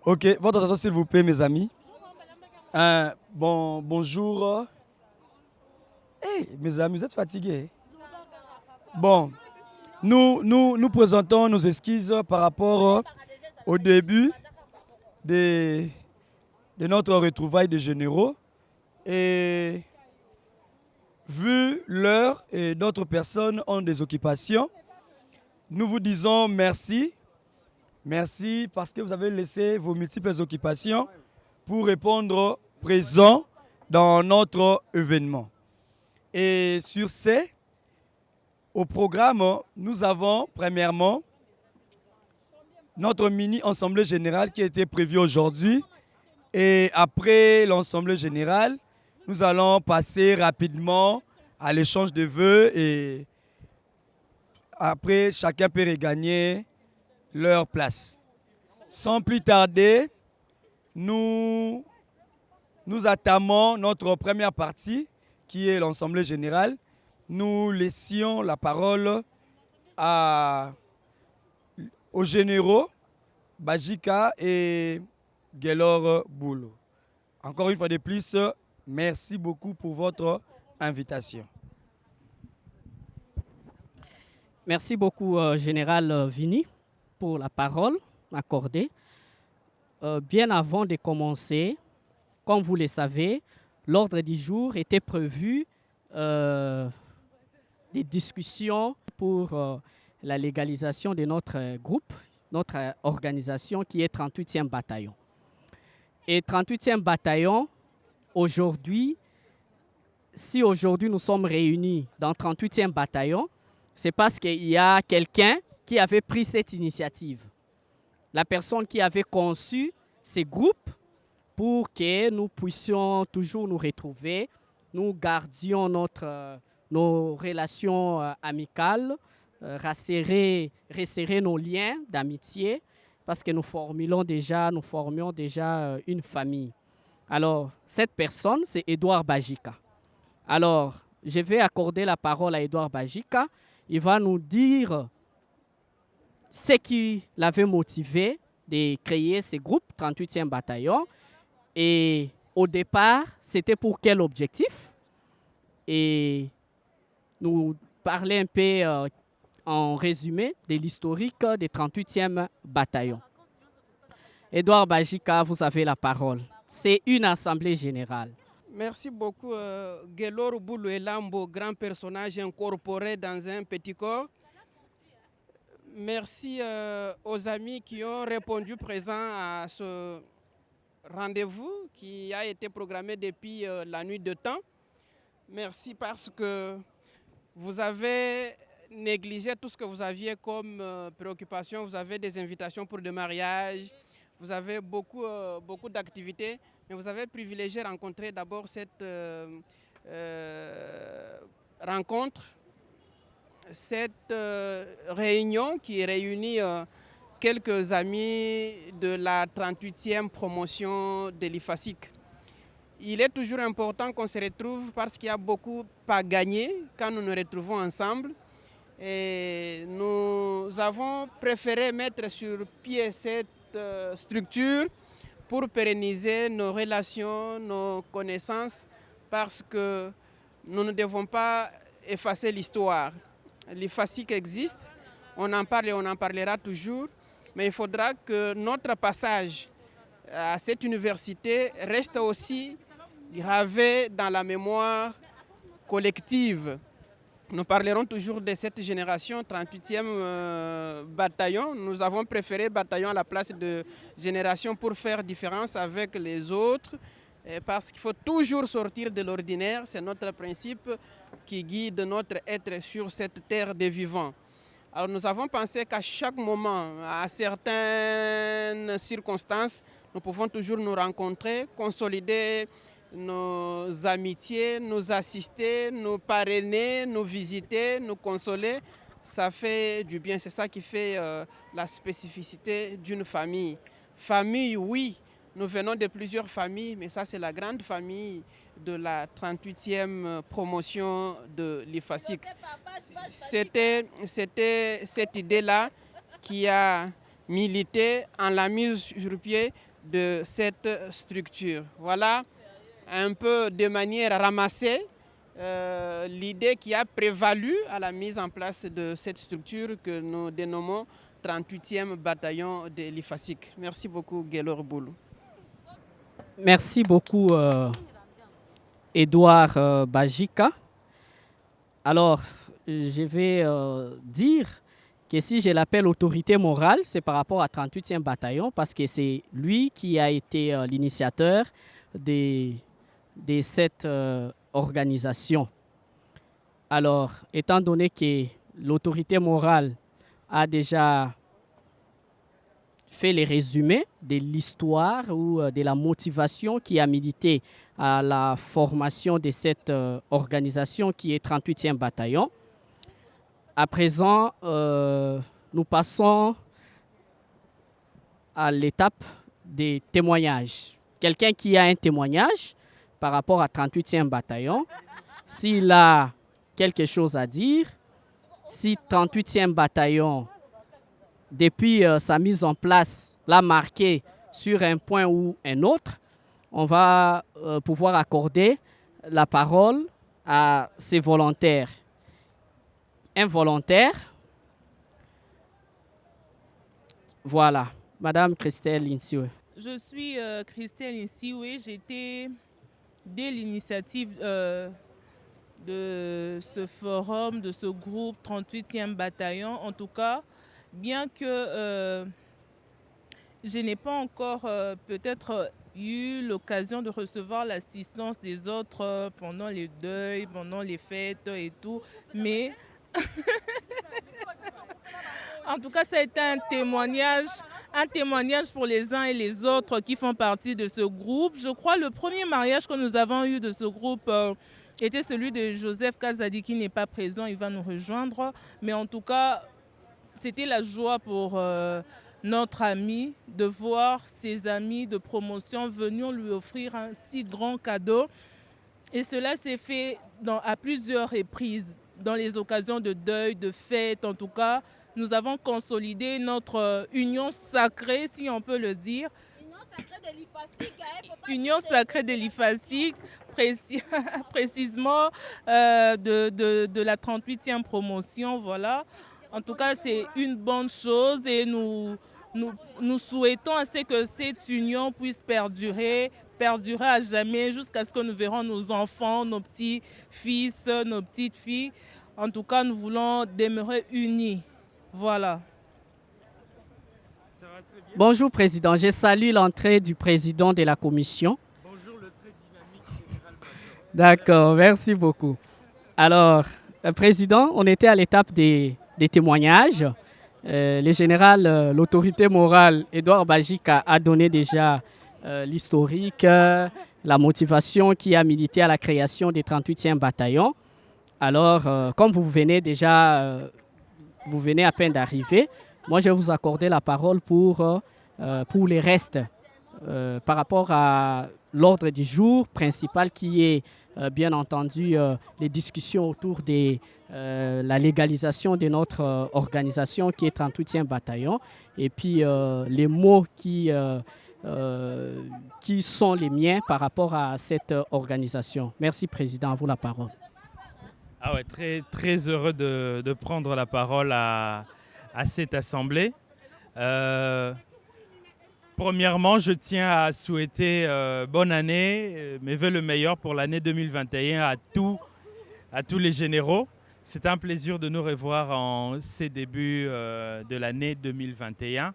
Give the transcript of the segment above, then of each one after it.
Ok, votre attention s'il vous plaît, mes amis. Bonjour. Hey, mes amis, vous êtes fatigués. Bon, nous présentons nos excuses par rapport au début de, de notre retrouvaille de généraux. Et vu l'heure et d'autres personnes ont des occupations, nous vous disons merci. Merci parce que vous avez laissé vos multiples occupations pour répondre présent dans notre événement. Et sur ce, au programme, nous avons premièrement notre mini-assemblée générale qui a été prévue aujourd'hui. Et après l'assemblée générale, nous allons passer rapidement à l'échange de vœux et après, chacun peut regagner leur place. Sans plus tarder, nous attamons notre première partie qui est l'assemblée générale. Nous laissions la parole aux généraux Bajika et Gelor Boulou. Encore une fois de plus, merci beaucoup pour votre invitation. Merci beaucoup, Général Vini, pour la parole accordée. Bien avant de commencer, comme vous le savez, l'ordre du jour était prévu des discussions pour la légalisation de notre groupe, notre organisation qui est 38e bataillon. Et 38e bataillon, aujourd'hui, si aujourd'hui nous sommes réunis dans 38e bataillon, c'est parce qu'il y a quelqu'un qui avait pris cette initiative. La personne qui avait conçu ces groupes pour que nous puissions toujours nous retrouver, nous gardions nos relations amicales, resserrer nos liens d'amitié, parce que nous formions déjà une famille. Alors, cette personne, c'est Edouard Bajika. Alors, je vais accorder la parole à Edouard Bajika. Il va nous dire ce qui l'avait motivé de créer ce groupe, 38e bataillon. Et au départ, c'était pour quel objectif? Et nous parler un peu en résumé de l'historique des 38e bataillon. Edouard Bajika, vous avez la parole. C'est une assemblée générale. Merci beaucoup, Gelor Boulou Elambo, grand personnage incorporé dans un petit corps. Merci aux amis qui ont répondu présent à ce rendez-vous qui a été programmé depuis la nuit de temps. Merci parce que vous avez négligé tout ce que vous aviez comme préoccupation. Vous avez des invitations pour des mariages, vous avez beaucoup d'activités, mais vous avez privilégié rencontrer d'abord cette rencontre, cette réunion qui réunit quelques amis de la 38e promotion de l'IFASIC. Il est toujours important qu'on se retrouve parce qu'il y a beaucoup à gagner quand nous nous retrouvons ensemble. Et nous avons préféré mettre sur pied cette structure pour pérenniser nos relations, nos connaissances, parce que nous ne devons pas effacer l'histoire. L'IFASIC existe, on en parle et on en parlera toujours, mais il faudra que notre passage à cette université reste aussi gravé dans la mémoire collective. Nous parlerons toujours de cette génération, 38e bataillon. Nous avons préféré bataillon à la place de génération pour faire différence avec les autres, parce qu'il faut toujours sortir de l'ordinaire. C'est notre principe qui guide notre être sur cette terre des vivants. Alors nous avons pensé qu'à chaque moment, à certaines circonstances, nous pouvons toujours nous rencontrer, consolider nos amitiés, nous assister, nous parrainer, nous visiter, nous consoler. Ça fait du bien, c'est ça qui fait la spécificité d'une famille. Famille, oui, nous venons de plusieurs familles, mais ça c'est la grande famille de la 38e promotion de l'IFASIC. C'était cette idée-là qui a milité en la mise sur pied de cette structure. Voilà un peu de manière ramassée l'idée qui a prévalu à la mise en place de cette structure que nous dénommons 38e bataillon de l'IFASIC. Merci beaucoup, Guélor Boulou. Merci beaucoup, Edouard Bajika. Alors, je vais dire que si je l'appelle autorité morale, c'est par rapport à 38e bataillon parce que c'est lui qui a été l'initiateur de cette organisation. Alors, étant donné que l'autorité morale a déjà fait les résumés de l'histoire ou de la motivation qui a milité à la formation de cette organisation qui est 38e bataillon. À présent, nous passons à l'étape des témoignages. Quelqu'un qui a un témoignage par rapport à 38e bataillon, s'il a quelque chose à dire, si 38e bataillon, depuis sa mise en place, l'a marqué sur un point ou un autre, on va pouvoir accorder la parole à ces volontaires. Un volontaire. Voilà, Madame Christelle Insiwe. Je suis Christelle Insiwe. J'étais dès l'initiative de ce forum, de ce groupe 38e bataillon. En tout cas, bien que je n'ai pas encore peut-être eu l'occasion de recevoir l'assistance des autres pendant les deuils, pendant les fêtes et tout, mais en tout cas, ça a été un témoignage pour les uns et les autres qui font partie de ce groupe. Je crois que le premier mariage que nous avons eu de ce groupe était celui de Joseph Kazadi qui n'est pas présent, il va nous rejoindre. Mais en tout cas, c'était la joie pour notre ami de voir ses amis de promotion venir lui offrir un si grand cadeau. Et cela s'est fait à plusieurs reprises, dans les occasions de deuil, de fête. En tout cas, nous avons consolidé notre union sacrée, si on peut le dire. Union sacrée de l'IFASIC, précisément de la 38e promotion. Voilà. En tout cas, c'est une bonne chose et nous souhaitons à ce que cette union puisse perdurer à jamais jusqu'à ce que nous verrons nos enfants, nos petits-fils, nos petites-filles. En tout cas, nous voulons demeurer unis. Voilà. Bonjour, Président. Je salue l'entrée du Président de la Commission. Bonjour, le très dynamique général major. D'accord, merci beaucoup. Alors, Président, on était à l'étape des témoignages. Le général, l'autorité morale, Edouard Bajika, a donné déjà l'historique, la motivation qui a milité à la création des 38e bataillons. Alors, comme vous venez à peine d'arriver, moi je vais vous accorder la parole pour les restes par rapport à l'ordre du jour principal qui est bien entendu les discussions autour de la légalisation de notre organisation qui est 38e bataillon et puis les mots qui sont les miens par rapport à cette organisation. Merci, Président, à vous la parole. Ah ouais, très, très heureux de prendre la parole à cette assemblée. Premièrement, je tiens à souhaiter bonne année, mes vœux le meilleur pour l'année 2021 à tous les généraux. C'est un plaisir de nous revoir en ces débuts de l'année 2021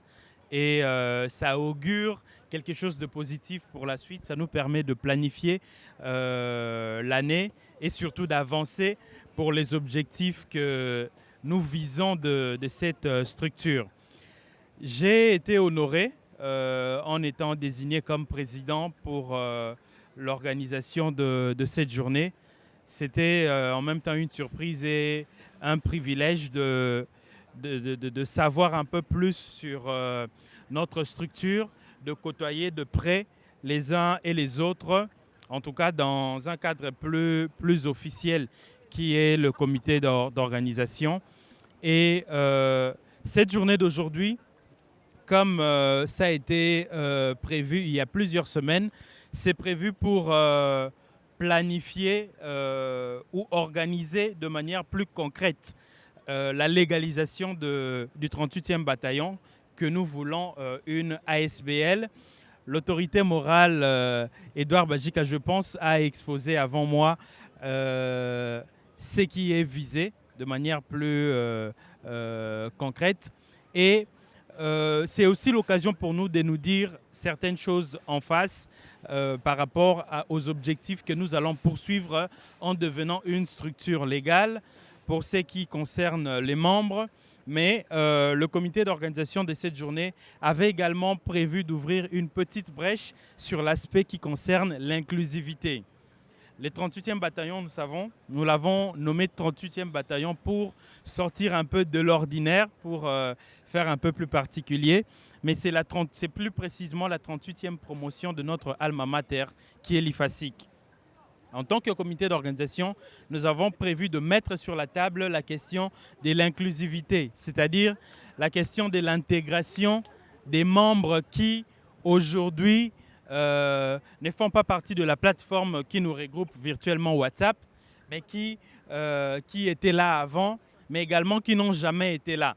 et ça augure quelque chose de positif pour la suite. Ça nous permet de planifier l'année et surtout d'avancer pour les objectifs que nous visons de cette structure. J'ai été honoré en étant désigné comme président pour l'organisation de cette journée. C'était en même temps une surprise et un privilège de savoir un peu plus sur notre structure, de côtoyer de près les uns et les autres, en tout cas dans un cadre plus officiel qui est le comité d'organisation. Et cette journée d'aujourd'hui comme ça a été prévu il y a plusieurs semaines. C'est prévu pour planifier ou organiser de manière plus concrète la légalisation du 38e bataillon, que nous voulons une ASBL. L'autorité morale, Edouard Bajika, je pense, a exposé avant moi ce qui est visé de manière plus concrète. Et c'est aussi l'occasion pour nous de nous dire certaines choses en face par rapport aux objectifs que nous allons poursuivre en devenant une structure légale pour ce qui concerne les membres. Mais le comité d'organisation de cette journée avait également prévu d'ouvrir une petite brèche sur l'aspect qui concerne l'inclusivité. Les 38e bataillon, nous l'avons nommé 38e bataillon pour sortir un peu de l'ordinaire, pour faire un peu plus particulier. Mais c'est plus précisément la 38e promotion de notre alma mater, qui est l'IFASIC. En tant que comité d'organisation, nous avons prévu de mettre sur la table la question de l'inclusivité, c'est-à-dire la question de l'intégration des membres qui, aujourd'hui, ne font pas partie de la plateforme qui nous regroupe virtuellement WhatsApp, mais qui étaient là avant, mais également qui n'ont jamais été là.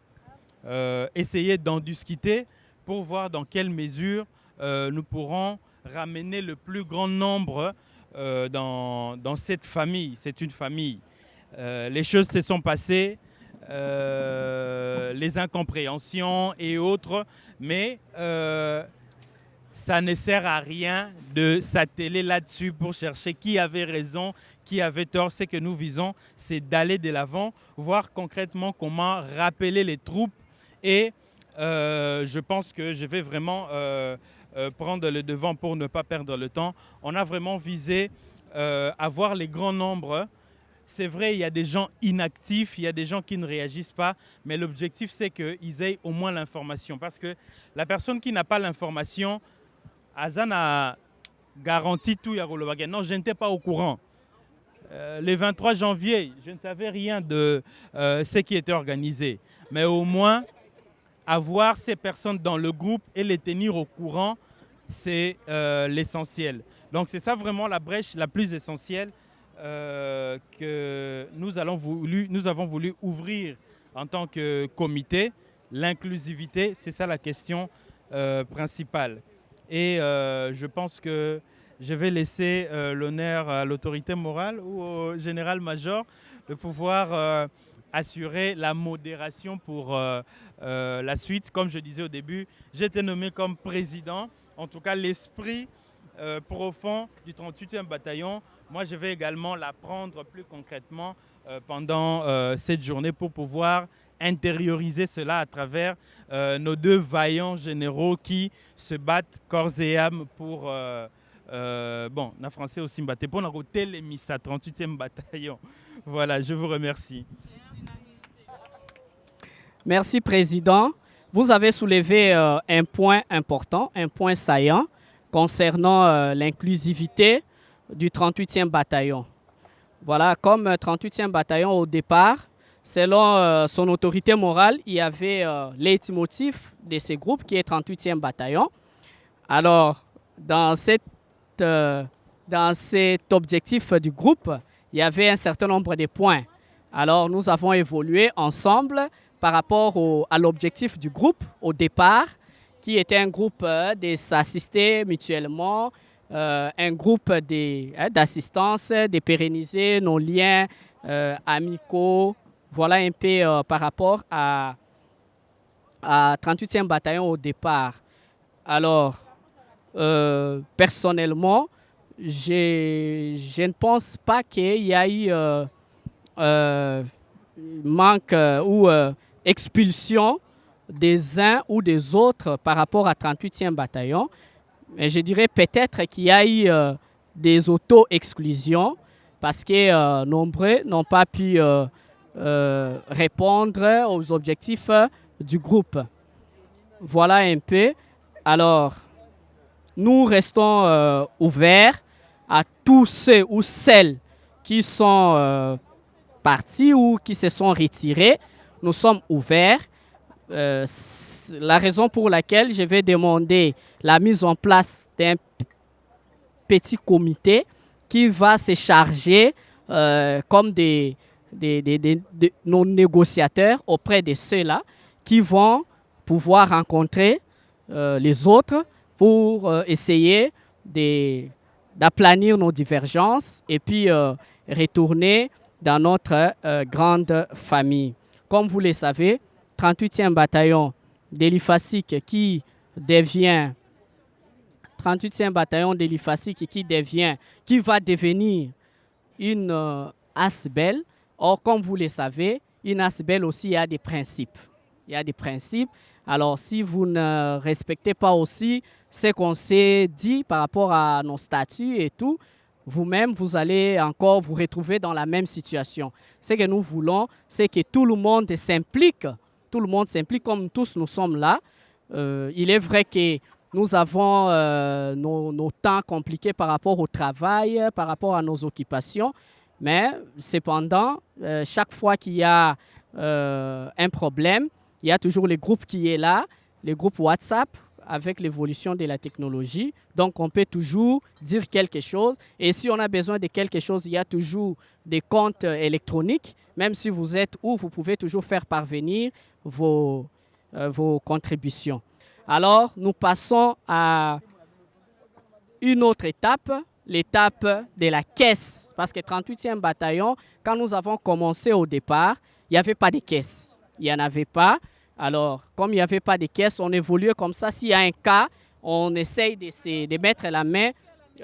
Essayer d'en discuter pour voir dans quelle mesure nous pourrons ramener le plus grand nombre dans cette famille. C'est une famille. Les choses se sont passées, les incompréhensions et autres, mais ça ne sert à rien de s'atteler là-dessus pour chercher qui avait raison, qui avait tort. Ce que nous visons, c'est d'aller de l'avant, voir concrètement comment rappeler les troupes. Et je pense que je vais vraiment prendre le devant pour ne pas perdre le temps. On a vraiment visé à voir les grands nombres. C'est vrai, il y a des gens inactifs, il y a des gens qui ne réagissent pas, mais l'objectif, c'est qu'ils aient au moins l'information. Parce que la personne qui n'a pas l'information, Azan a garanti tout. Non, je n'étais pas au courant. Le 23 janvier, je ne savais rien de ce qui était organisé. Mais au moins, avoir ces personnes dans le groupe et les tenir au courant, c'est l'essentiel. Donc c'est ça vraiment la brèche la plus essentielle que nous avons voulu ouvrir en tant que comité. L'inclusivité, c'est ça la question principale. Et je pense que je vais laisser l'honneur à l'autorité morale ou au général-major de pouvoir assurer la modération pour la suite. Comme je disais au début, j'ai été nommé comme président. En tout cas, l'esprit profond du 38e bataillon, moi, je vais également l'apprendre plus concrètement pendant cette journée pour pouvoir intérioriser cela à travers nos deux vaillants généraux qui se battent corps et âme pour... bon, en français aussi, pour nous télémissa 38e bataillon. Voilà, je vous remercie. Merci, Président. Vous avez soulevé un point important, un point saillant concernant l'inclusivité du 38e bataillon. Voilà, comme 38e bataillon au départ, selon son autorité morale, il y avait leitmotiv de ce groupe qui est 38e bataillon. Alors, dans cet objectif du groupe, il y avait un certain nombre de points. Alors, nous avons évolué ensemble par rapport à l'objectif du groupe au départ, qui était un groupe de s'assister mutuellement, un groupe d'assistance, de pérenniser nos liens amicaux. Voilà un peu par rapport à 38e bataillon au départ. Alors, personnellement, je ne pense pas qu'il y a eu manque ou expulsion des uns ou des autres par rapport à 38e bataillon. Mais je dirais peut-être qu'il y a eu des auto-exclusions parce que nombreux n'ont pas pu répondre aux objectifs du groupe. Voilà un peu. Alors, nous restons ouverts à tous ceux ou celles qui sont partis ou qui se sont retirés. Nous sommes ouverts la raison pour laquelle je vais demander la mise en place d'un petit comité qui va se charger comme nos négociateurs auprès de ceux-là qui vont pouvoir rencontrer les autres pour essayer d'aplanir nos divergences et puis retourner dans notre grande famille. Comme vous le savez, 38e bataillon de l'IFASIC qui devient 38e bataillon de l'IFASIC qui va devenir une ASBEL. Or, comme vous le savez, une ASBEL aussi a des principes. Il y a des principes. Alors, si vous ne respectez pas aussi ce qu'on s'est dit par rapport à nos statuts et tout, vous-même, vous allez encore vous retrouver dans la même situation. Ce que nous voulons, c'est que tout le monde s'implique. Tout le monde s'implique comme tous nous sommes là. Il est vrai que nous avons nos temps compliqués par rapport au travail, par rapport à nos occupations. Mais cependant, chaque fois qu'il y a un problème, il y a toujours le groupe qui est là, le groupe WhatsApp, avec l'évolution de la technologie. Donc, on peut toujours dire quelque chose. Et si on a besoin de quelque chose, il y a toujours des comptes électroniques. Même si vous êtes où, vous pouvez toujours faire parvenir vos contributions. Alors, nous passons à une autre étape, l'étape de la caisse. Parce que 38e bataillon, quand nous avons commencé au départ, il n'y avait pas de caisse. Il n'y en avait pas. Alors, comme il n'y avait pas de caisse, on évoluait comme ça. S'il y a un cas, on essaye de mettre la main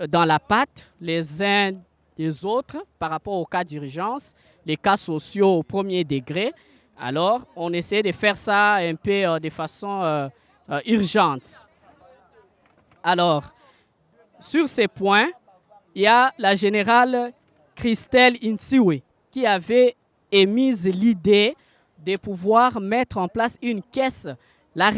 dans la pâte les uns des autres par rapport aux cas d'urgence, les cas sociaux au premier degré. Alors, on essaie de faire ça un peu de façon urgente. Alors, sur ces points, il y a la générale Christelle Insiwe qui avait émis l'idée de pouvoir mettre en place une caisse. La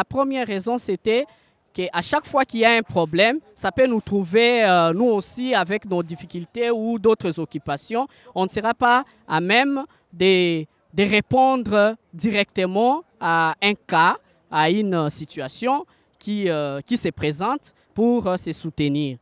première raison, c'était qu'à chaque fois qu'il y a un problème, ça peut nous trouver, nous aussi, avec nos difficultés ou d'autres occupations. On ne sera pas à même de répondre directement à un cas, à une situation qui se présente pour se soutenir.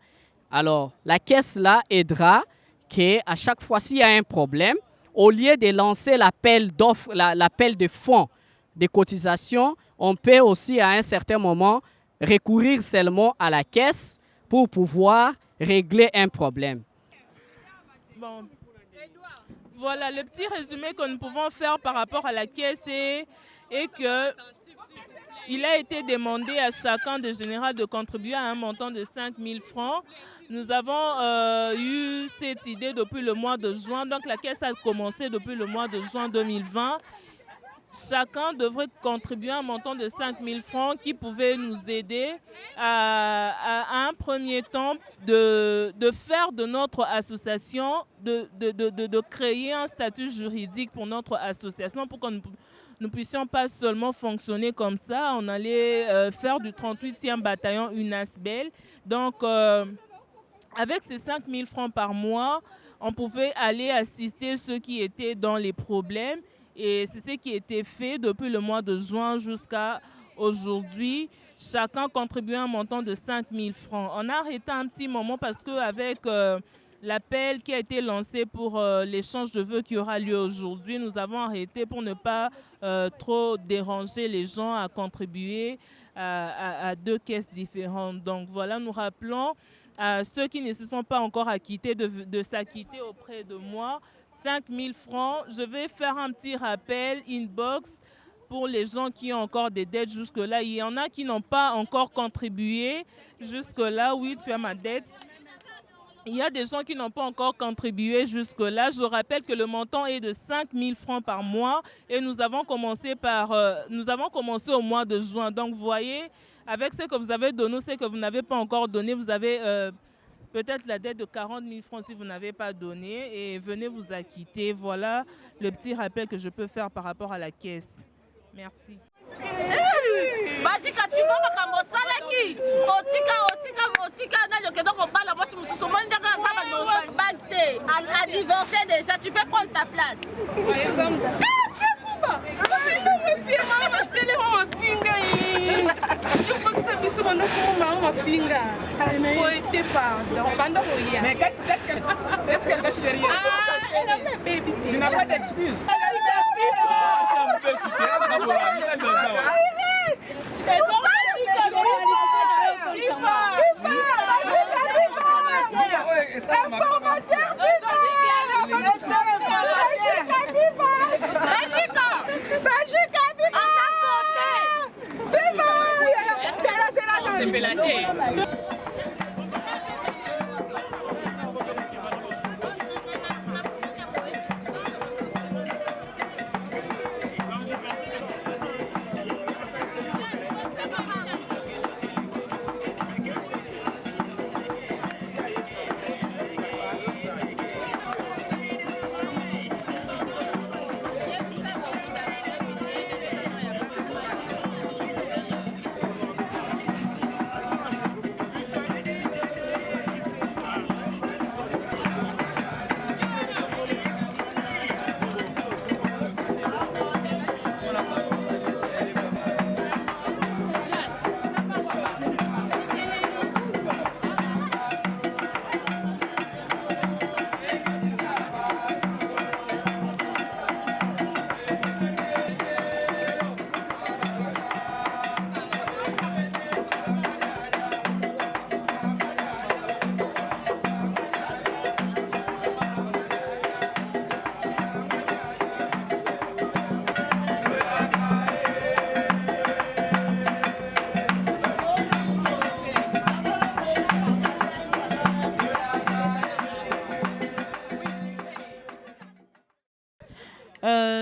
Alors, la caisse-là aidera qu'à chaque fois, s'il y a un problème, au lieu de lancer l'appel de fonds, de cotisations, on peut aussi à un certain moment recourir seulement à la caisse pour pouvoir régler un problème. Bon. Voilà, le petit résumé que nous pouvons faire par rapport à la caisse est que il a été demandé à chacun des généraux de contribuer à un montant de 5 000 francs. Nous avons eu cette idée depuis le mois de juin, donc la caisse a commencé depuis le mois de juin 2020. Chacun devrait contribuer à un montant de 5 000 francs qui pouvait nous aider à un premier temps de faire de notre association, de créer un statut juridique pour notre association pour que nous ne puissions pas seulement fonctionner comme ça. On allait faire du 38e bataillon une ASBEL. Donc, avec ces 5 000 francs par mois, on pouvait aller assister ceux qui étaient dans les problèmes. Et c'est ce qui a été fait depuis le mois de juin jusqu'à aujourd'hui. Chacun contribuait un montant de 5 000 francs. On a arrêté un petit moment parce qu'avec l'appel qui a été lancé pour l'échange de vœux qui aura lieu aujourd'hui, nous avons arrêté pour ne pas trop déranger les gens à contribuer à deux caisses différentes. Donc voilà, nous rappelons à ceux qui ne se sont pas encore acquittés de s'acquitter auprès de moi. 5 000 francs, je vais faire un petit rappel inbox pour les gens qui ont encore des dettes jusque-là. Il y en a qui n'ont pas encore contribué jusque-là. Oui, tu as ma dette. Il y a des gens qui n'ont pas encore contribué jusque-là. Je rappelle que le montant est de 5 000 francs par mois et nous avons commencé au mois de juin. Donc, vous voyez, avec ce que vous avez donné, ce que vous n'avez pas encore donné, vous avez peut-être la dette de 40 000 francs si vous n'avez pas donné et venez vous acquitter. Voilà le petit rappel que je peux faire par rapport à la caisse. Merci. À divorcer déjà, tu peux prendre ta place. Pinga. Poété pardon. Mais qu'est-ce qu'elle cache derrière? Tu n'as pas d'excuse.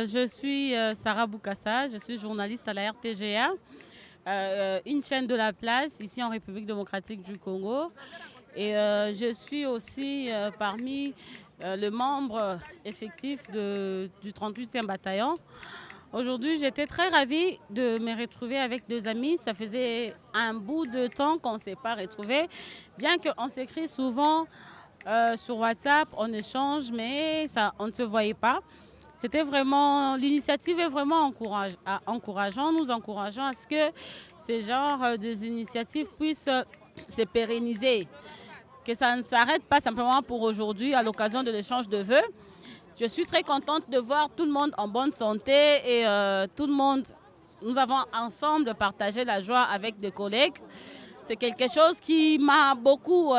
Je suis Sarah Boukassa, je suis journaliste à la RTGA, une chaîne de la place ici en République démocratique du Congo. Et je suis aussi parmi les membres effectifs du 38e bataillon. Aujourd'hui, j'étais très ravie de me retrouver avec deux amis. Ça faisait un bout de temps qu'on ne s'est pas retrouvés, bien qu'on s'écrit souvent sur WhatsApp, on échange, mais ça, on ne se voyait pas. C'était vraiment, l'initiative est vraiment encourageante. Nous encourageons à ce que ces genres des initiatives puissent se pérenniser, que ça ne s'arrête pas simplement pour aujourd'hui à l'occasion de l'échange de vœux. Je suis très contente de voir tout le monde en bonne santé et tout le monde, nous avons ensemble partagé la joie avec des collègues. C'est quelque chose qui m'a beaucoup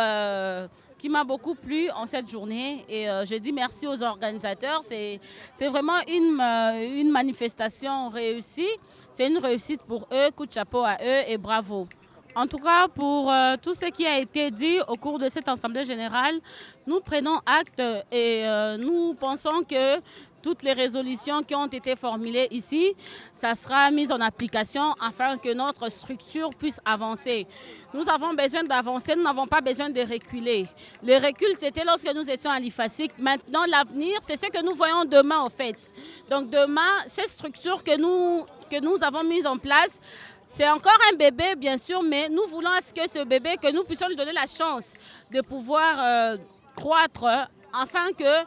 plu en cette journée et je dis merci aux organisateurs. C'est vraiment une manifestation réussie. C'est une réussite pour eux. Coup de chapeau à eux et bravo. En tout cas, pour tout ce qui a été dit au cours de cette Assemblée générale, nous prenons acte et nous pensons que toutes les résolutions qui ont été formulées ici, ça sera mis en application afin que notre structure puisse avancer. Nous avons besoin d'avancer, nous n'avons pas besoin de reculer. Le recul, c'était lorsque nous étions à l'IFASIC. Maintenant, l'avenir, c'est ce que nous voyons demain, en fait. Donc demain, ces structures que nous avons mises en place, c'est encore un bébé, bien sûr, mais nous voulons à ce que ce bébé, que nous puissions lui donner la chance de pouvoir croître afin que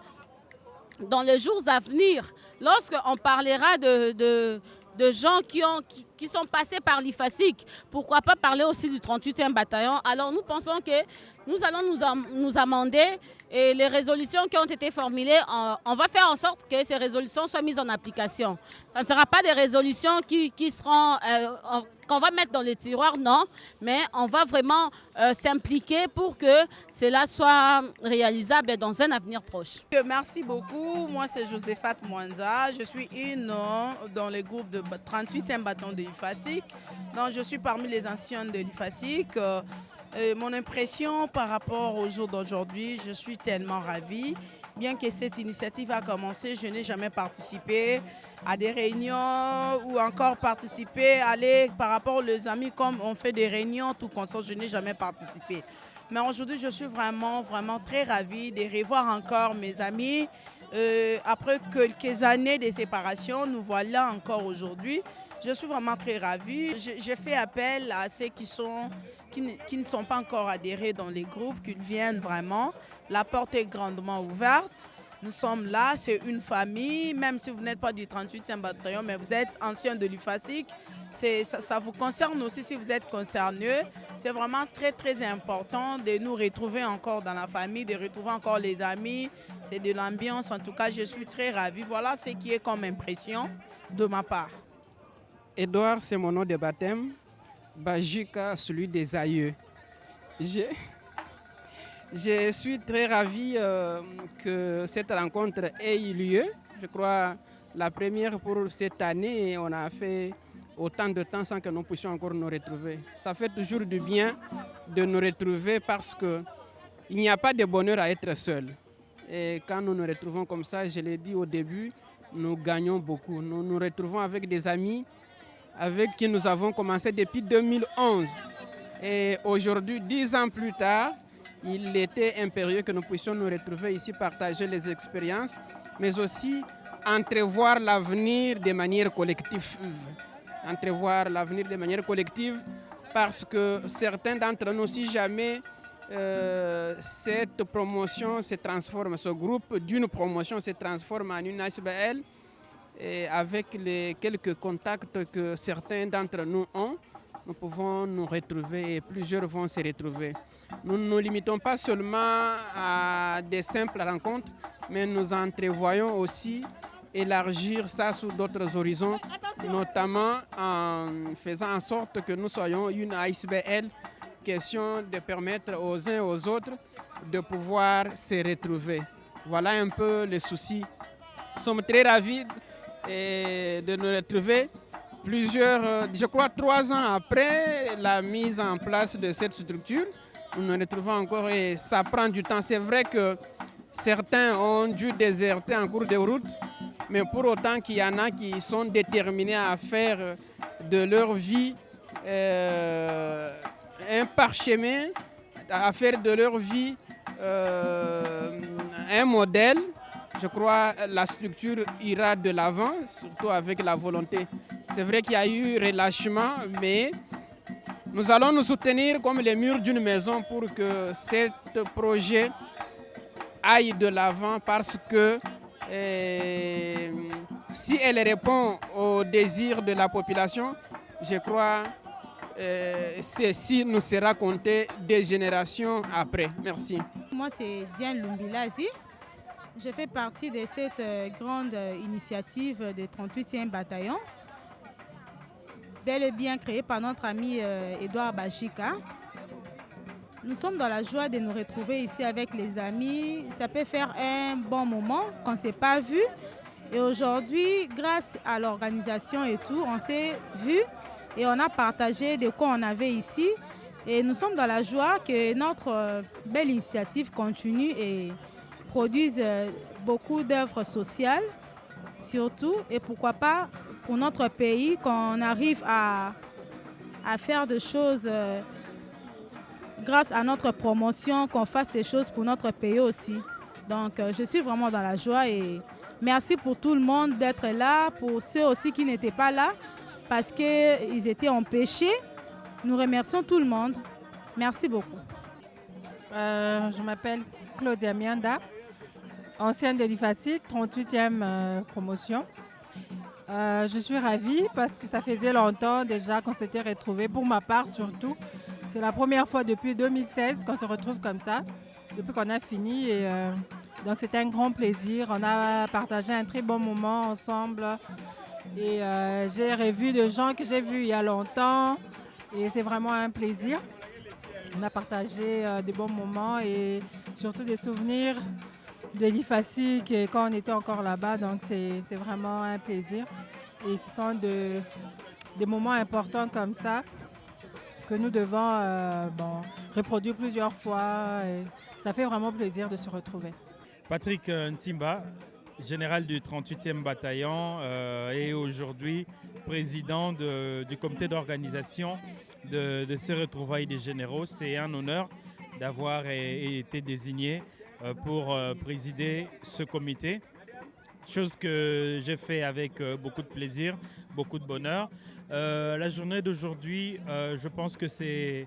dans les jours à venir, lorsqu'on parlera de gens qui sont passés par l'IFASIC, pourquoi pas parler aussi du 38e bataillon. Alors nous pensons que nous allons nous amender et les résolutions qui ont été formulées, on va faire en sorte que ces résolutions soient mises en application. Ça ne sera pas des résolutions qui seront qu'on va mettre dans les tiroirs, non, mais on va vraiment s'impliquer pour que cela soit réalisable dans un avenir proche. Merci beaucoup. Moi, c'est Joséphat Mwanza. Je suis une dans le groupe de 38e bâton de l'IFASIC. Donc, je suis parmi les anciens de l'IFASIC. Mon impression par rapport au jour d'aujourd'hui, je suis tellement ravie. Bien que cette initiative a commencé, je n'ai jamais participé à des réunions ou encore participé, aller par rapport aux amis comme on fait des réunions, tout consort, je n'ai jamais participé. Mais aujourd'hui, je suis vraiment très ravie de revoir encore mes amis. Après quelques années de séparation, nous voilà encore aujourd'hui. Je suis vraiment très ravie. J'ai fait appel à ceux qui ne sont pas encore adhérés dans les groupes, qu'ils viennent vraiment. La porte est grandement ouverte. Nous sommes là, c'est une famille, même si vous n'êtes pas du 38e bataillon, mais vous êtes ancien de l'UFASIC. Ça vous concerne aussi si vous êtes concerné. C'est vraiment très très important de nous retrouver encore dans la famille, de retrouver encore les amis. C'est de l'ambiance, en tout cas je suis très ravie. Voilà ce qui est comme impression de ma part. Edouard, c'est mon nom de baptême. Bajika, celui des aïeux. Je suis très ravi que cette rencontre ait eu lieu. Je crois la première pour cette année. On a fait autant de temps sans que nous puissions encore nous retrouver. Ça fait toujours du bien de nous retrouver parce qu'il n'y a pas de bonheur à être seul. Et quand nous nous retrouvons comme ça, je l'ai dit au début, nous gagnons beaucoup. Nous nous retrouvons avec des amis avec qui nous avons commencé depuis 2011. Et aujourd'hui, 10 ans plus tard, il était impérieux que nous puissions nous retrouver ici, partager les expériences, mais aussi entrevoir l'avenir de manière collective. Entrevoir l'avenir de manière collective parce que certains d'entre nous, si jamais cette promotion se transforme, ce groupe d'une promotion se transforme en une ASBL, et avec les quelques contacts que certains d'entre nous ont, nous pouvons nous retrouver et plusieurs vont se retrouver. Nous ne nous limitons pas seulement à des simples rencontres, mais nous entrevoyons aussi élargir ça sous d'autres horizons, notamment en faisant en sorte que nous soyons une ASBL, question de permettre aux uns et aux autres de pouvoir se retrouver. Voilà un peu le souci. Nous sommes très ravis de nous retrouver. Je crois 3 ans après la mise en place de cette structure, nous nous retrouvons encore et ça prend du temps. C'est vrai que certains ont dû déserter en cours de route, mais pour autant qu'il y en a qui sont déterminés à faire de leur vie un parchemin, à faire de leur vie un modèle. Je crois que la structure ira de l'avant, surtout avec la volonté. C'est vrai qu'il y a eu relâchement, mais nous allons nous soutenir comme les murs d'une maison pour que ce projet aille de l'avant parce que si elle répond aux désirs de la population, je crois que ceci nous sera compté des générations après. Merci. Moi, c'est Diane Lumbilazi. Je fais partie de cette grande initiative du 38e bataillon, bel et bien créée par notre ami Edouard Bajika. Nous sommes dans la joie de nous retrouver ici avec les amis. Ça peut faire un bon moment qu'on ne s'est pas vu. Et aujourd'hui, grâce à l'organisation et tout, on s'est vu et on a partagé de quoi on avait ici. Et nous sommes dans la joie que notre belle initiative continue et produise beaucoup d'œuvres sociales, surtout, et pourquoi pas pour notre pays, qu'on arrive à faire des choses grâce à notre promotion, qu'on fasse des choses pour notre pays aussi. Donc je suis vraiment dans la joie et merci pour tout le monde d'être là, pour ceux aussi qui n'étaient pas là parce qu'ils étaient empêchés. Nous remercions tout le monde. Merci beaucoup. Je m'appelle Claudia Mianda, ancienne de l'IFASIC, 38e promotion. Je suis ravie parce que ça faisait longtemps déjà qu'on s'était retrouvés, pour ma part surtout. C'est la première fois depuis 2016 qu'on se retrouve comme ça, depuis qu'on a fini. Et, donc c'était un grand plaisir. On a partagé un très bon moment ensemble. Et j'ai revu des gens que j'ai vus il y a longtemps. Et c'est vraiment un plaisir. On a partagé des bons moments et surtout des souvenirs de l'IFASIC quand on était encore là-bas. Donc c'est vraiment un plaisir. Et ce sont des moments importants comme ça que nous devons reproduire plusieurs fois. Et ça fait vraiment plaisir de se retrouver. Patrick Ntimba, général du 38e bataillon et aujourd'hui président du comité d'organisation de ces retrouvailles des généraux. C'est un honneur d'avoir été désigné pour présider ce comité. Chose que j'ai fait avec beaucoup de plaisir, beaucoup de bonheur. La journée d'aujourd'hui, je pense que c'est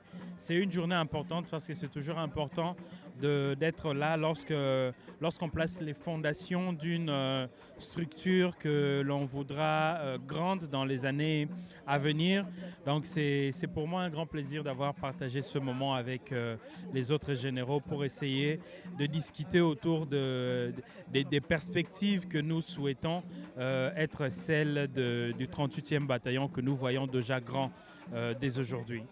une journée importante parce que c'est toujours important d'être là lorsqu'on place les fondations d'une structure que l'on voudra grande dans les années à venir. Donc c'est pour moi un grand plaisir d'avoir partagé ce moment avec les autres généraux pour essayer de discuter autour des perspectives que nous souhaitons être celles du 38e bataillon que nous voyons déjà grand dès aujourd'hui.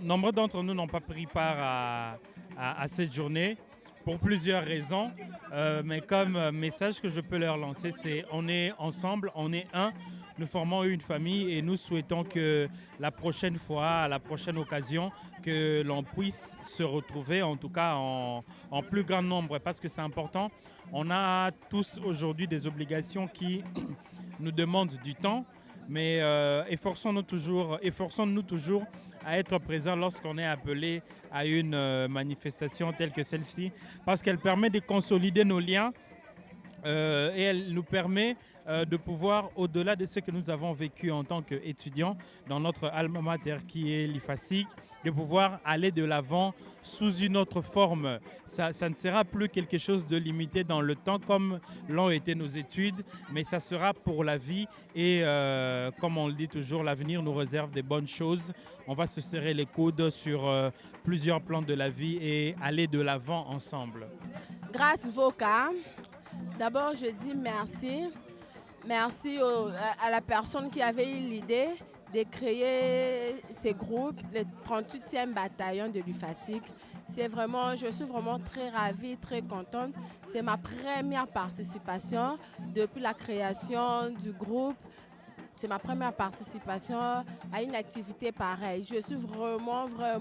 Nombre d'entre nous n'ont pas pris part à cette journée pour plusieurs raisons, mais comme message que je peux leur lancer, c'est on est ensemble, on est un, nous formons une famille et nous souhaitons que la prochaine fois, à la prochaine occasion, que l'on puisse se retrouver, en tout cas en plus grand nombre, parce que c'est important. On a tous aujourd'hui des obligations qui nous demandent du temps, mais efforçons-nous toujours à être présents lorsqu'on est appelé à une manifestation telle que celle-ci, parce qu'elle permet de consolider nos liens et elle nous permet de pouvoir, au-delà de ce que nous avons vécu en tant qu'étudiants dans notre alma mater qui est l'IFASIC, de pouvoir aller de l'avant sous une autre forme. Ça ne sera plus quelque chose de limité dans le temps comme l'ont été nos études, mais ça sera pour la vie et comme on le dit toujours, l'avenir nous réserve des bonnes choses. On va se serrer les coudes sur plusieurs plans de la vie et aller de l'avant ensemble. Grâce Voca, d'abord je dis merci. Merci à la personne qui avait eu l'idée de créer ces groupes, le 38e bataillon de l'UFASIC. Je suis vraiment très ravie, très contente. C'est ma première participation depuis la création du groupe. C'est ma première participation à une activité pareille. Je suis vraiment très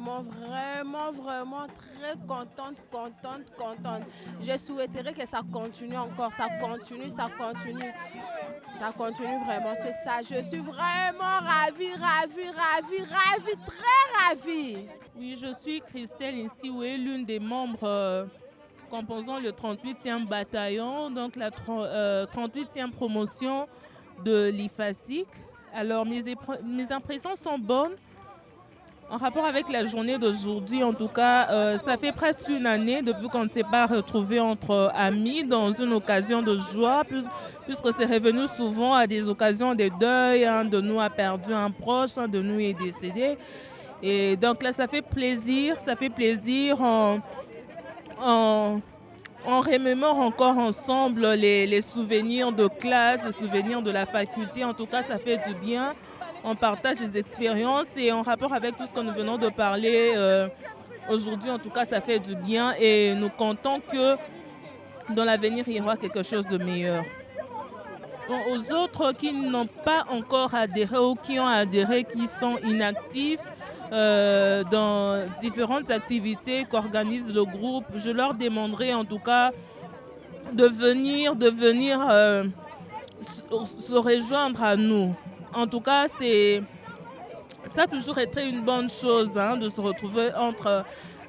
contente. Je souhaiterais que ça continue encore, ça continue vraiment, c'est ça. Je suis vraiment ravie, très ravie. Oui, je suis Christelle Nsiwe, l'une des membres composant le 38e bataillon, donc la 38e promotion de l'IFASIC. Alors mes impressions sont bonnes en rapport avec la journée d'aujourd'hui. En tout cas, ça fait presque une année depuis qu'on ne s'est pas retrouvés entre amis dans une occasion de joie, puisque c'est revenu souvent à des occasions de deuil. Un de nous a perdu un proche, un de nous est décédé. Et donc là, ça fait plaisir on remémore encore ensemble les souvenirs de classe, les souvenirs de la faculté. En tout cas, ça fait du bien. On partage des expériences et en rapport avec tout ce que nous venons de parler aujourd'hui, en tout cas, ça fait du bien et nous comptons que dans l'avenir, il y aura quelque chose de meilleur. Bon, aux autres qui n'ont pas encore adhéré ou qui ont adhéré, qui sont inactifs, dans différentes activités qu'organise le groupe, je leur demanderai en tout cas de venir se rejoindre à nous. En tout cas, ça a toujours été une bonne chose de se retrouver entre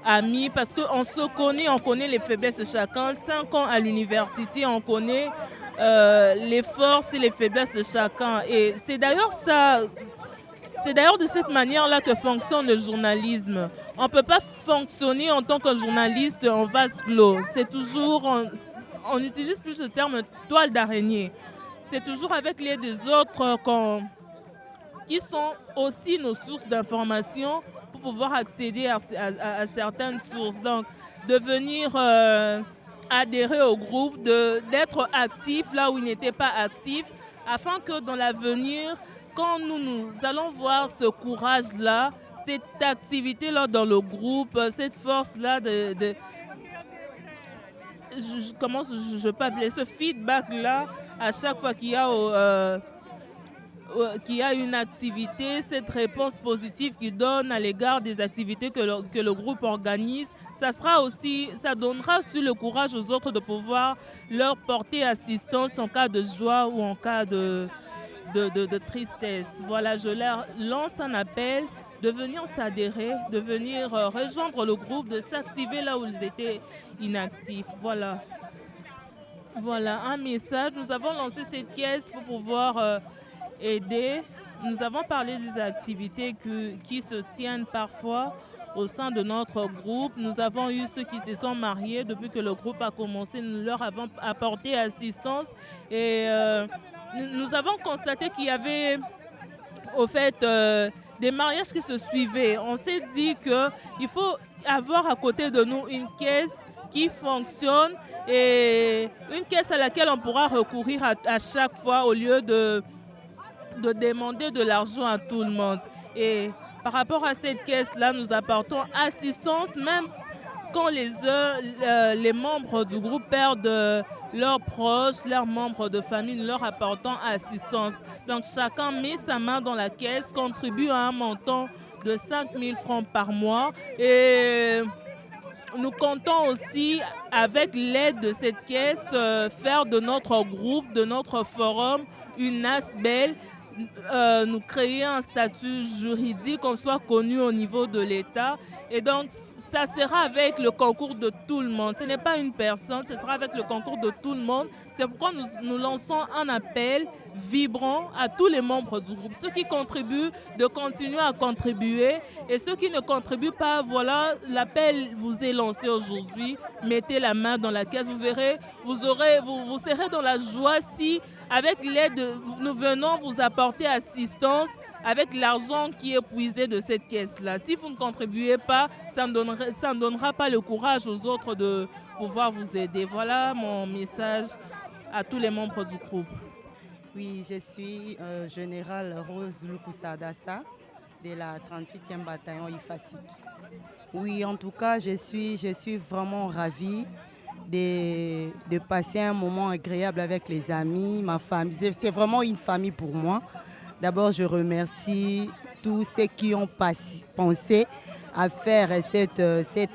amis parce qu'on se connaît, on connaît les faiblesses de chacun. 5 ans à l'université, on connaît les forces et les faiblesses de chacun. Et c'est d'ailleurs de cette manière-là que fonctionne le journalisme. On ne peut pas fonctionner en tant que journaliste en vase clos. C'est toujours, on utilise plus le terme toile d'araignée. C'est toujours avec l'aide des autres qui sont aussi nos sources d'information pour pouvoir accéder à certaines sources. Donc, de venir adhérer au groupe, d'être actif là où il n'était pas actif, afin que dans l'avenir, quand nous allons voir ce courage-là, cette activité-là dans le groupe, cette force-là comment je peux appeler ce feedback-là, à chaque fois qu'il y a une activité, cette réponse positive qu'il donne à l'égard des activités que le groupe organise, ça donnera aussi le courage aux autres de pouvoir leur porter assistance en cas de joie ou en cas de tristesse. Voilà, je leur lance un appel de venir s'adhérer, de venir rejoindre le groupe, de s'activer là où ils étaient inactifs. Voilà. Voilà un message. Nous avons lancé cette caisse pour pouvoir aider. Nous avons parlé des activités qui se tiennent parfois au sein de notre groupe. Nous avons eu ceux qui se sont mariés depuis que le groupe a commencé. Nous leur avons apporté assistance et nous avons constaté qu'il y avait au fait des mariages qui se suivaient. On s'est dit qu'il faut avoir à côté de nous une caisse qui fonctionne et une caisse à laquelle on pourra recourir à chaque fois au lieu de demander de l'argent à tout le monde. Et par rapport à cette caisse-là, nous apportons assistance même quand les membres du groupe perdent leurs proches, leurs membres de famille, nous leur apportons assistance. Donc chacun met sa main dans la caisse, contribue à un montant de 5 000 francs par mois et nous comptons aussi, avec l'aide de cette caisse, faire de notre groupe, de notre forum, une ASBEL, nous créer un statut juridique, qu'on soit connu au niveau de l'État. Et donc, ça sera avec le concours de tout le monde. Ce n'est pas une personne, ce sera avec le concours de tout le monde. C'est pourquoi nous lançons un appel vibrant à tous les membres du groupe. Ceux qui contribuent, de continuer à contribuer. Et ceux qui ne contribuent pas, voilà, l'appel vous est lancé aujourd'hui. Mettez la main dans la caisse, vous verrez, vous serez dans la joie si, avec l'aide, nous venons vous apporter assistance avec l'argent qui est puisé de cette caisse-là. Si vous ne contribuez pas, ça ne donnera pas le courage aux autres de pouvoir vous aider. Voilà mon message à tous les membres du groupe. Oui, je suis général Rose Lukusadassa de la 38e bataillon IFASI. Oui, en tout cas, je suis vraiment ravie de passer un moment agréable avec les amis, ma famille. C'est vraiment une famille pour moi. D'abord, je remercie tous ceux qui ont pensé à faire cette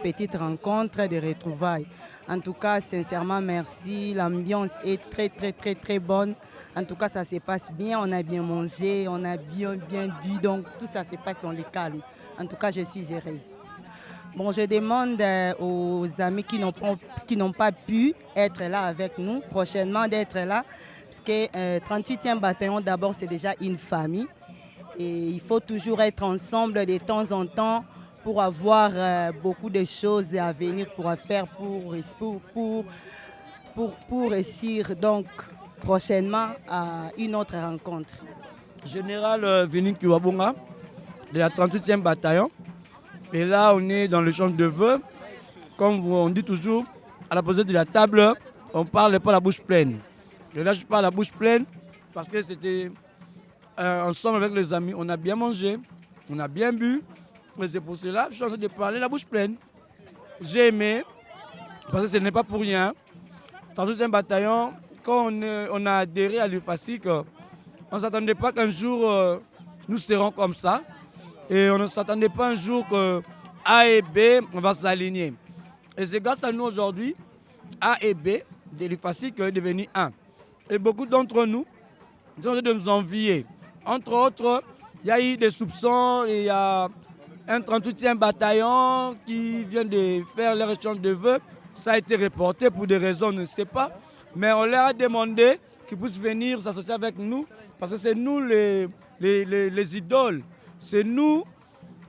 petite rencontre de retrouvailles. En tout cas, sincèrement, merci. L'ambiance est très, très, très, très bonne. En tout cas, ça se passe bien. On a bien mangé, on a bien bu. Donc, tout ça se passe dans le calme. En tout cas, je suis heureuse. Bon, je demande aux amis qui n'ont pas pu être là avec nous, prochainement d'être là. Parce que 38e bataillon, d'abord, c'est déjà une famille. Et il faut toujours être ensemble de temps en temps pour avoir beaucoup de choses à venir, pour faire, pour réussir donc prochainement à une autre rencontre. Général Vini Kiwabonga, de la 38e bataillon. Et là, on est dans le champ de vœux. Comme on dit toujours, à la posée de la table, on ne parle pas la bouche pleine. Et là, je parle la bouche pleine parce que c'était ensemble avec les amis. On a bien mangé, on a bien bu. Et c'est pour cela que je suis en train de parler la bouche pleine. J'ai aimé, parce que ce n'est pas pour rien. Dans un bataillon, quand on a adhéré à l'UFASIC, on ne s'attendait pas qu'un jour nous serons comme ça. Et on ne s'attendait pas un jour que A et B, on va s'aligner. Et c'est grâce à nous aujourd'hui, A et B de l'UFASIC est devenu 1. Et beaucoup d'entre nous sont en train de nous envier. Entre autres, il y a eu des soupçons, il y a un 38e bataillon qui vient de faire leur échange de vœux. Ça a été reporté pour des raisons, on ne sait pas. Mais on leur a demandé qu'ils puissent venir s'associer avec nous parce que c'est nous les idoles. C'est nous,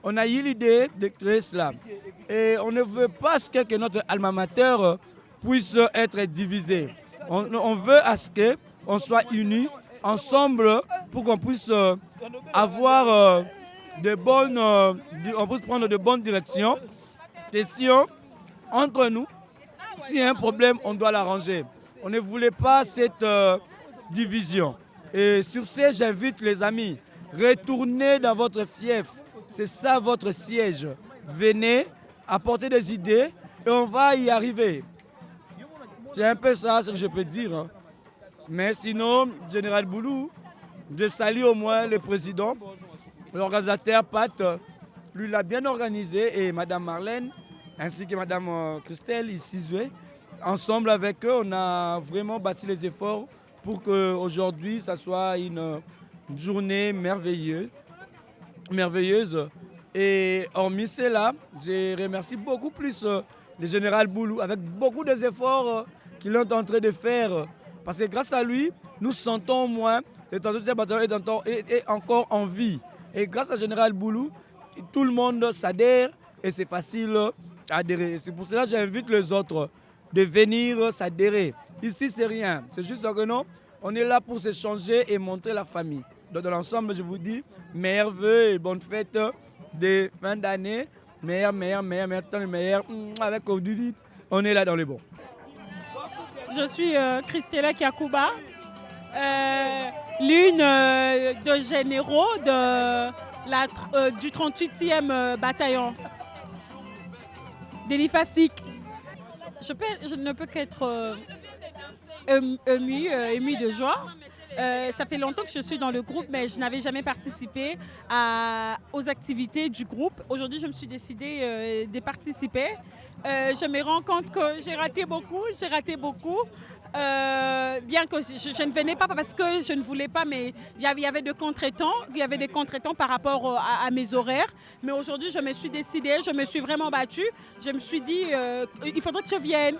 on a eu l'idée de créer cela. Et on ne veut pas que notre alma mater puisse être divisé. On veut à ce qu'on soit unis ensemble pour qu'on puisse avoir on puisse prendre de bonnes directions. Question entre nous, s'il y a un problème, on doit l'arranger. On ne voulait pas cette division. Et sur ce, j'invite les amis, retournez dans votre fief. C'est ça votre siège. Venez, apportez des idées et on va y arriver. C'est un peu ça ce que je peux dire. Mais sinon, Général Boulou, je salue au moins le président, l'organisateur Pat, lui l'a bien organisé, et Madame Marlène, ainsi que Madame Christelle ici. Ensemble avec eux, on a vraiment bâti les efforts pour qu'aujourd'hui, ça soit une journée merveilleuse. Et hormis cela, je remercie beaucoup plus le général Boulou, avec beaucoup des efforts qu'il est en train de faire. Parce que grâce à lui, nous sentons au moins le 38e bataillon est encore en vie. Et grâce au général Boulou, tout le monde s'adhère et c'est facile à adhérer. C'est pour cela que j'invite les autres de venir s'adhérer. Ici, c'est rien. C'est juste que non, on est là pour s'échanger et montrer la famille. Donc, dans l'ensemble, je vous dis, meilleurs vœux et bonne fête de fin d'année. Meilleur temps, le meilleur. Avec Covid, on est là dans les bons. Je suis Christella Kiakouba, l'une des généraux du 38e bataillon de l'IFASIC. Je ne peux qu'être émue de joie. Ça fait longtemps que je suis dans le groupe, mais je n'avais jamais participé aux activités du groupe. Aujourd'hui, je me suis décidée de participer. Je me rends compte que j'ai raté beaucoup. Bien que je ne venais pas parce que je ne voulais pas, mais il y avait des contretemps par rapport à mes horaires. Mais aujourd'hui, je me suis décidée, je me suis vraiment battue. Je me suis dit, il faudrait que je vienne.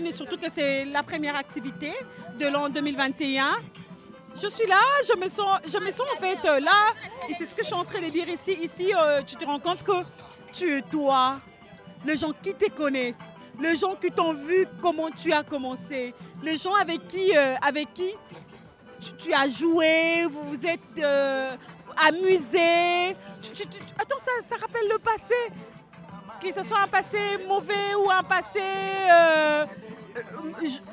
Et surtout que c'est la première activité de l'an 2021. Je suis là, je me sens en fait là, et c'est ce que je suis en train de dire ici. Ici, tu te rends compte que toi, les gens qui te connaissent, les gens qui t'ont vu comment tu as commencé, les gens avec qui tu as joué, vous vous êtes amusés. Attends, ça rappelle le passé. Que ce soit un passé mauvais ou un passé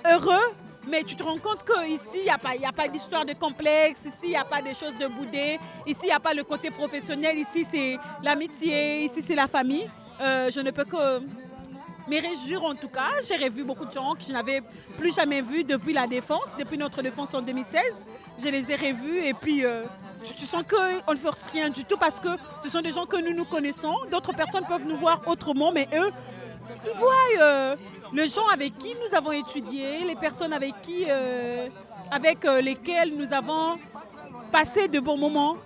heureux, mais tu te rends compte qu'ici, il n'y a pas d'histoire de complexe, ici, il n'y a pas de choses de boudé, ici, il n'y a pas le côté professionnel, ici, c'est l'amitié, ici, c'est la famille. Je ne peux que me réjouir en tout cas. J'ai revu beaucoup de gens que je n'avais plus jamais vus depuis la défense, depuis notre défense en 2016. Je les ai revus et puis... tu sens qu'on ne force rien du tout parce que ce sont des gens que nous connaissons. D'autres personnes peuvent nous voir autrement, mais eux, ils voient les gens avec qui nous avons étudié, les personnes avec lesquelles nous avons passé de bons moments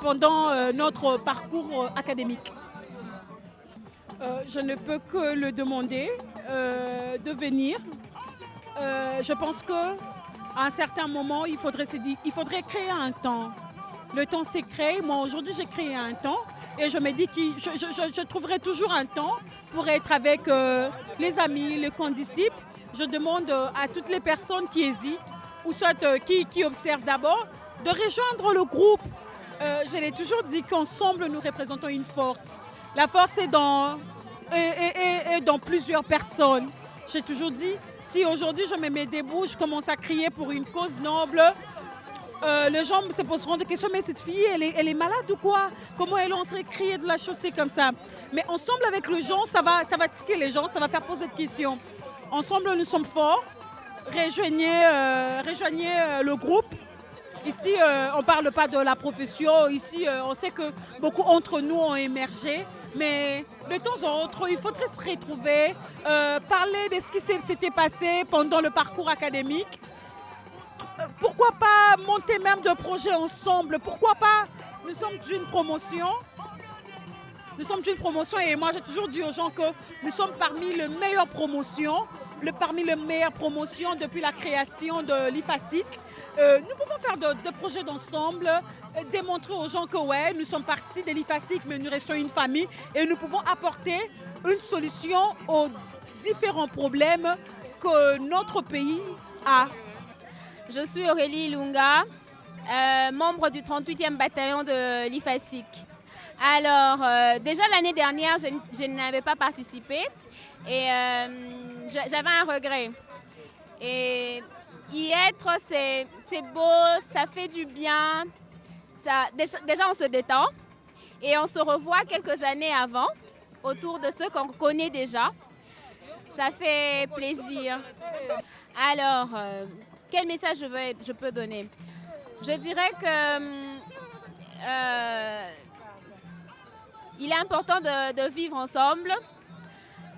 pendant notre parcours académique. Je ne peux que le demander de venir. Je pense que à un certain moment, il faudrait créer un temps. Le temps s'est créé. Moi, aujourd'hui, j'ai créé un temps. Et je me dis que je trouverai toujours un temps pour être avec les amis, les condisciples. Je demande à toutes les personnes qui hésitent, ou soit qui observent d'abord, de rejoindre le groupe. Je l'ai toujours dit qu'ensemble, nous représentons une force. La force est dans plusieurs personnes. J'ai toujours dit, si aujourd'hui je me mets debout, je commence à crier pour une cause noble, les gens se poseront des questions, mais cette fille, elle est malade ou quoi? Comment elle est entrée crier de la chaussée comme ça? Mais ensemble avec les gens, ça va tiquer les gens, ça va faire poser des questions. Ensemble, nous sommes forts. Rejoignez le groupe. Ici, on ne parle pas de la profession. Ici, on sait que beaucoup d'entre nous ont émergé. Mais de temps en temps, il faudrait se retrouver, parler de ce qui s'était passé pendant le parcours académique. Pourquoi pas monter même de projets ensemble? Pourquoi pas? Nous sommes d'une promotion. Et moi, j'ai toujours dit aux gens que nous sommes parmi les meilleures promotions, depuis la création de l'IFASIC. Nous pouvons faire des projets d'ensemble, démontrer aux gens que ouais, nous sommes partis de l'IFASIC, mais nous restons une famille et nous pouvons apporter une solution aux différents problèmes que notre pays a. Je suis Aurélie Lunga, membre du 38e bataillon de l'IFASIC. Alors, déjà l'année dernière, je n'avais pas participé et j'avais un regret. Et y être, c'est beau, ça fait du bien. Déjà, on se détend et on se revoit quelques années avant, autour de ceux qu'on connaît déjà. Ça fait plaisir. Alors, quel message je peux donner? Je dirais que il est important de vivre ensemble,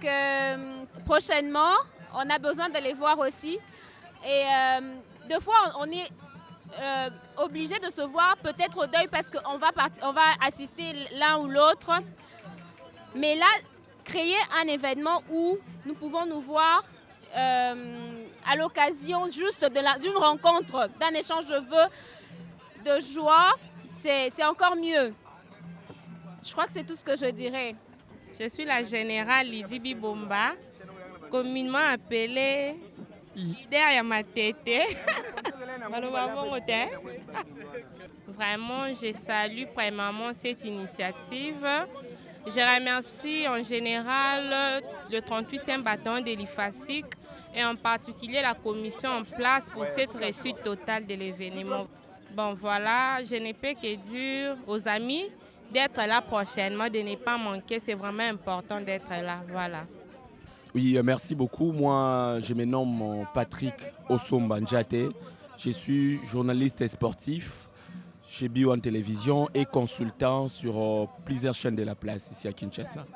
que prochainement, on a besoin de les voir aussi. Et deux fois, on est obligé de se voir peut-être au deuil parce qu'on va assister l'un ou l'autre. Mais là, créer un événement où nous pouvons nous voir à l'occasion juste d'une rencontre, d'un échange de vœux, de joie, c'est encore mieux. Je crois que c'est tout ce que je dirais. Je suis la générale Lydie Bibomba, communément appelée leader Yamatete. Vraiment, je salue premièrement cette initiative. Je remercie en général le 38e bataillon de l'IFASIC et en particulier la commission en place pour cette réussite totale de l'événement. Bon voilà, je ne peux que dire aux amis d'être là prochainement, de ne pas manquer. C'est vraiment important d'être là. Voilà. Oui, merci beaucoup. Moi, je me nomme Patrick Osomba Njate. Je suis journaliste et sportif chez Bio1 Télévision et consultant sur plusieurs chaînes de la place ici à Kinshasa.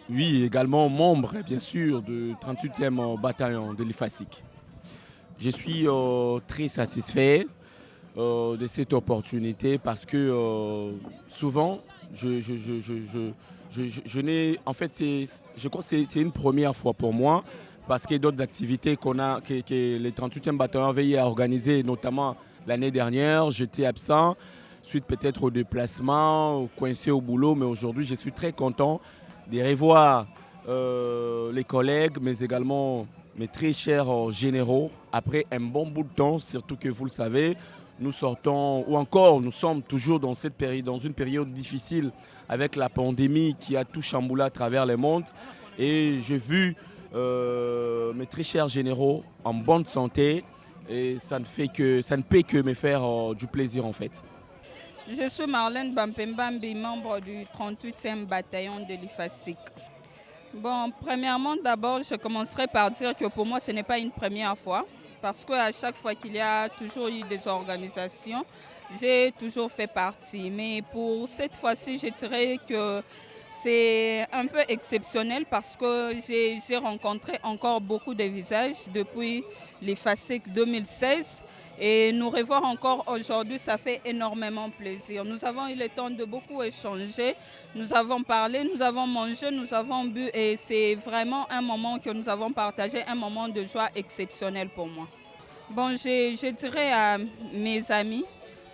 Oui, également membre, bien sûr, du 38e bataillon de l'IFASIC. Je suis très satisfait de cette opportunité parce que souvent, je n'ai, en fait, je crois que c'est une première fois pour moi parce qu'il y a d'autres activités que les 38e bataillon veillent à organiser, notamment l'année dernière. J'étais absent suite peut-être au déplacement, coincé au boulot, mais aujourd'hui, je suis très content de revoir les collègues, mais également mes très chers généraux après un bon bout de temps, surtout que vous le savez, nous sortons, ou encore nous sommes toujours dans une période difficile avec la pandémie qui a tout chamboulé à travers le monde. Et j'ai vu mes très chers généraux en bonne santé et ça ne peut que me faire du plaisir en fait. Je suis Marlène Bampembambi, membre du 38e bataillon de l'IFASIC. Bon, premièrement, d'abord, je commencerai par dire que pour moi, ce n'est pas une première fois. Parce qu'à chaque fois qu'il y a toujours eu des organisations, j'ai toujours fait partie. Mais pour cette fois-ci, je dirais que c'est un peu exceptionnel parce que j'ai rencontré encore beaucoup de visages depuis l'IFASIC 2016. Et nous revoir encore aujourd'hui, ça fait énormément plaisir. Nous avons eu le temps de beaucoup échanger, nous avons parlé, nous avons mangé, nous avons bu et c'est vraiment un moment que nous avons partagé, un moment de joie exceptionnel pour moi. Bon, je dirais à mes amis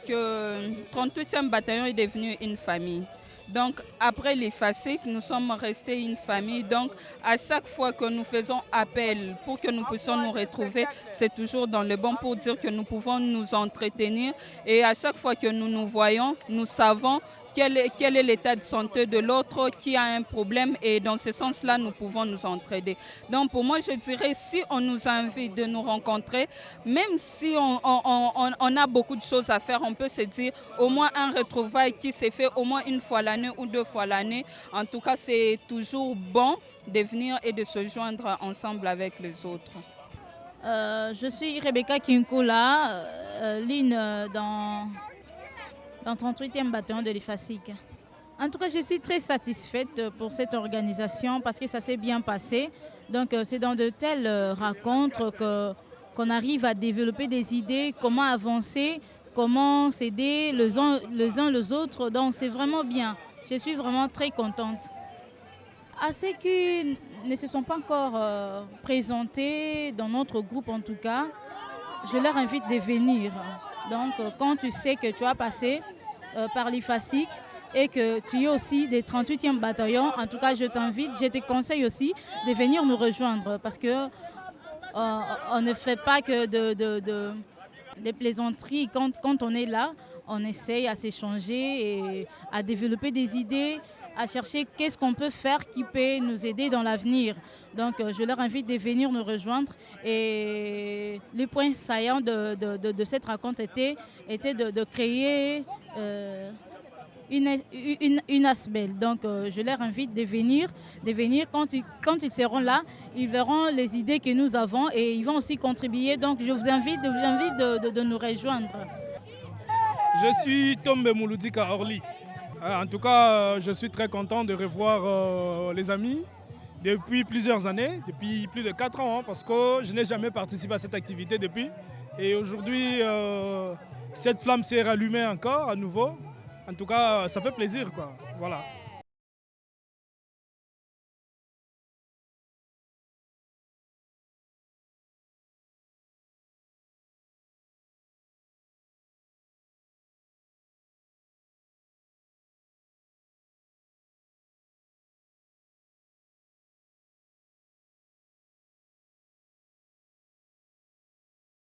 que le 38e bataillon est devenu une famille. Donc, après les FASIC, nous sommes restés une famille. Donc, à chaque fois que nous faisons appel pour que nous puissions nous retrouver, c'est toujours dans le bon pour dire que nous pouvons nous entretenir. Et à chaque fois que nous nous voyons, nous savons quel est l'état de santé de l'autre, qui a un problème. Et dans ce sens-là, nous pouvons nous entraider. Donc, pour moi, je dirais, si on nous invite de nous rencontrer, même si on a beaucoup de choses à faire, on peut se dire au moins un retrouvaille qui s'est fait au moins une fois l'année ou 2 fois l'année. En tout cas, c'est toujours bon de venir et de se joindre ensemble avec les autres. Je suis Rebecca Kinkula, ligne dans le 38e bataillon de l'IFASIC. En tout cas, je suis très satisfaite pour cette organisation parce que ça s'est bien passé. Donc, c'est dans de telles rencontres qu'on arrive à développer des idées, comment avancer, comment s'aider les uns les autres. Donc, c'est vraiment bien. Je suis vraiment très contente. À ceux qui ne se sont pas encore présentés dans notre groupe, en tout cas, je leur invite de venir. Donc, quand tu sais que tu as passé par l'IFASIC et que tu es aussi des 38e bataillon, en tout cas, je t'invite, je te conseille aussi de venir nous rejoindre parce que on ne fait pas que des plaisanteries. Quand on est là, on essaye à s'échanger et à développer des idées, à chercher qu'est-ce qu'on peut faire qui peut nous aider dans l'avenir. Donc, je leur invite de venir nous rejoindre. Et le point saillant de cette rencontre était de créer une ASBEL. Donc, je leur invite de venir. Quand ils seront là, ils verront les idées que nous avons et ils vont aussi contribuer. Donc, je vous invite de nous rejoindre. Je suis Tombe Mouloudika Orly. En tout cas, je suis très content de revoir les amis depuis plusieurs années, depuis plus de 4 ans, parce que je n'ai jamais participé à cette activité depuis. Et aujourd'hui, cette flamme s'est rallumée encore à nouveau. En tout cas, ça fait plaisir, quoi. Voilà.